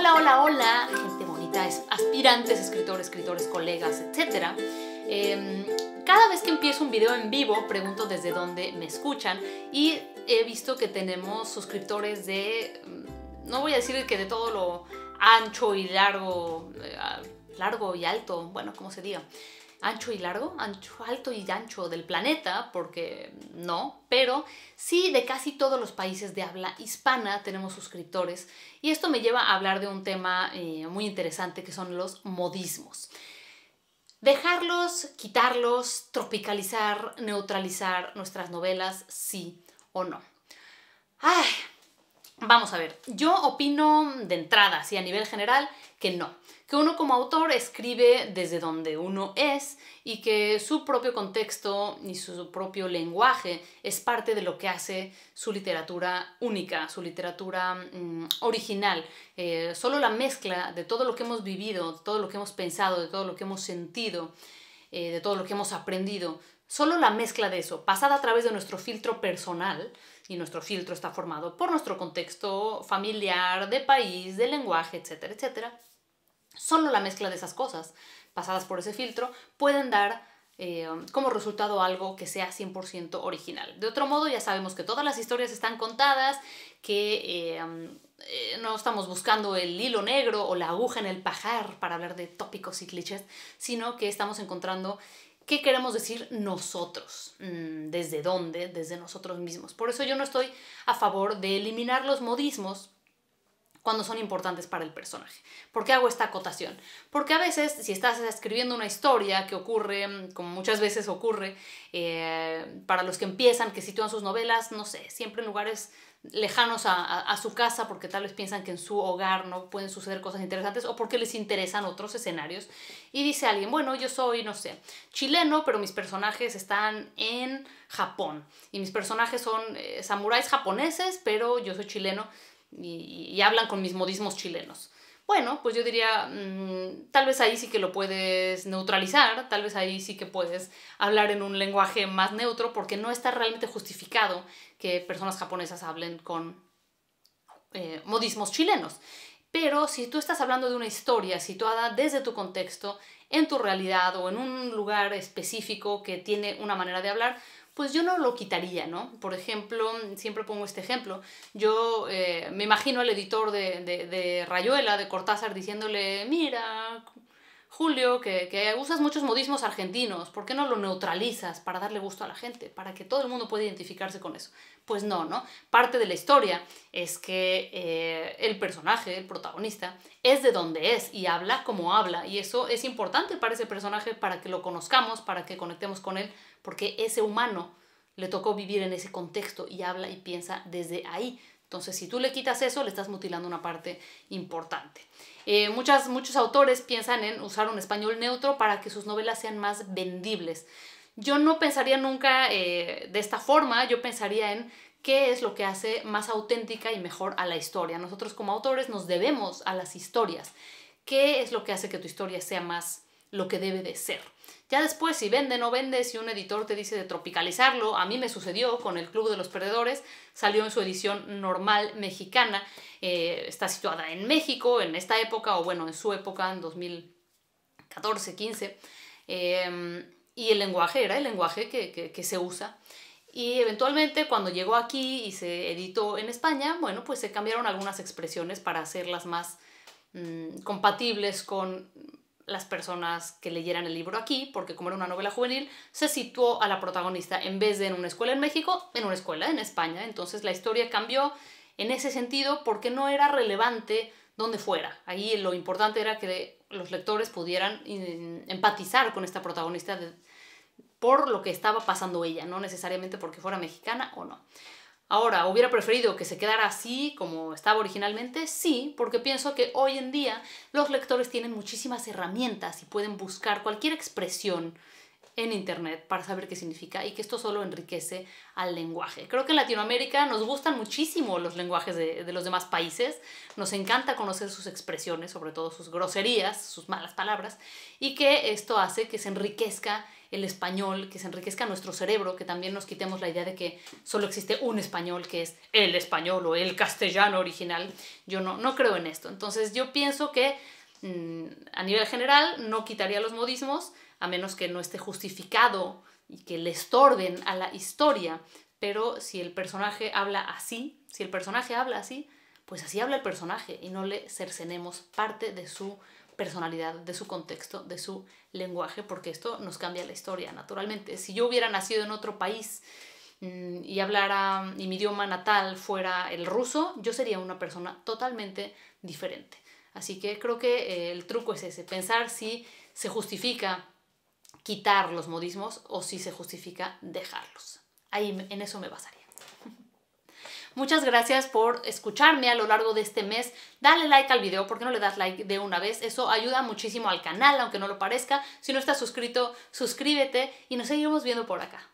Hola, hola, hola, gente bonita, aspirantes, escritores, colegas, etc. Cada vez que empiezo un video en vivo, pregunto desde dónde me escuchan y he visto que tenemos suscriptores de, no voy a decir que de todo lo ancho y largo, largo y alto, bueno, como se diga, ancho y largo, alto y ancho del planeta, porque no, pero sí de casi todos los países de habla hispana tenemos suscriptores y esto me lleva a hablar de un tema muy interesante que son los modismos. Dejarlos, quitarlos, tropicalizar, neutralizar nuestras novelas, sí o no. Ay, vamos a ver, yo opino de entrada, así a nivel general, que no. Que uno como autor escribe desde donde uno es y que su propio contexto y su propio lenguaje es parte de lo que hace su literatura única, su literatura original. Solo la mezcla de todo lo que hemos vivido, de todo lo que hemos pensado, de todo lo que hemos sentido, de todo lo que hemos aprendido, solo la mezcla de eso, pasada a través de nuestro filtro personal, y nuestro filtro está formado por nuestro contexto familiar, de país, de lenguaje, etcétera, etcétera. Solo la mezcla de esas cosas, pasadas por ese filtro, pueden dar como resultado algo que sea 100% original. De otro modo, ya sabemos que todas las historias están contadas, que no estamos buscando el hilo negro o la aguja en el pajar para hablar de tópicos y clichés, sino que estamos encontrando qué queremos decir nosotros, desde dónde, desde nosotros mismos. Por eso yo no estoy a favor de eliminar los modismos cuando son importantes para el personaje. ¿Por qué hago esta acotación? Porque a veces, si estás escribiendo una historia que ocurre, como muchas veces ocurre, para los que empiezan, que sitúan sus novelas, no sé, siempre en lugares lejanos a su casa, porque tal vez piensan que en su hogar no pueden suceder cosas interesantes, o porque les interesan otros escenarios, y dice alguien, bueno, yo soy, no sé, chileno, pero mis personajes están en Japón, y mis personajes son samuráis japoneses, pero yo soy chileno, y hablan con mis modismos chilenos. Bueno, pues yo diría, tal vez ahí sí que lo puedes neutralizar, tal vez ahí sí que puedes hablar en un lenguaje más neutro, porque no está realmente justificado que personas japonesas hablen con modismos chilenos. Pero si tú estás hablando de una historia situada desde tu contexto, en tu realidad o en un lugar específico que tiene una manera de hablar, pues yo no lo quitaría, ¿no? Por ejemplo, siempre pongo este ejemplo, yo me imagino al editor de Rayuela, de Cortázar, diciéndole, mira, Julio, que usas muchos modismos argentinos, ¿por qué no lo neutralizas para darle gusto a la gente, para que todo el mundo pueda identificarse con eso? Pues no, ¿no? Parte de la historia es que el personaje, el protagonista, es de donde es y habla como habla, y eso es importante para ese personaje, para que lo conozcamos, para que conectemos con él, porque ese humano le tocó vivir en ese contexto y habla y piensa desde ahí. Entonces, si tú le quitas eso, le estás mutilando una parte importante. Muchos autores piensan en usar un español neutro para que sus novelas sean más vendibles. Yo no pensaría nunca de esta forma, yo pensaría en qué es lo que hace más auténtica y mejor a la historia. Nosotros como autores nos debemos a las historias. ¿Qué es lo que hace que tu historia sea más lo que debe de ser? Ya después, si vende, no vende, si un editor te dice de tropicalizarlo, a mí me sucedió con El Club de los Perdedores, salió en su edición normal mexicana, está situada en México, en esta época, o bueno, en su época, en 2014-15, y el lenguaje era el lenguaje que se usa. Y eventualmente cuando llegó aquí y se editó en España, bueno, pues se cambiaron algunas expresiones para hacerlas más compatibles con las personas que leyeran el libro aquí, porque como era una novela juvenil, se situó a la protagonista, en vez de en una escuela en México, en una escuela en España. Entonces la historia cambió en ese sentido porque no era relevante donde fuera. Ahí lo importante era que los lectores pudieran empatizar con esta protagonista por lo que estaba pasando ella, no necesariamente porque fuera mexicana o no. Ahora, ¿hubiera preferido que se quedara así como estaba originalmente? Sí, porque pienso que hoy en día los lectores tienen muchísimas herramientas y pueden buscar cualquier expresión en internet para saber qué significa y que esto solo enriquece al lenguaje. Creo que en Latinoamérica nos gustan muchísimo los lenguajes de los demás países, nos encanta conocer sus expresiones, sobre todo sus groserías, sus malas palabras, y que esto hace que se enriquezca el español, que se enriquezca nuestro cerebro, que también nos quitemos la idea de que solo existe un español, que es el español o el castellano original. Yo no creo en esto. Entonces yo pienso que a nivel general no quitaría los modismos, a menos que no esté justificado y que le estorben a la historia. Pero si el personaje habla así, pues así habla el personaje y no le cercenemos parte de su personalidad, de su contexto, de su lenguaje, porque esto nos cambia la historia, naturalmente. Si yo hubiera nacido en otro país y hablara, y mi idioma natal fuera el ruso, yo sería una persona totalmente diferente. Así que creo que el truco es ese, pensar si se justifica quitar los modismos o si se justifica dejarlos. Ahí en eso me basaría. Muchas gracias por escucharme a lo largo de este mes. Dale like al video, ¿por qué no le das like de una vez? Eso ayuda muchísimo al canal, aunque no lo parezca. Si no estás suscrito, suscríbete y nos seguimos viendo por acá.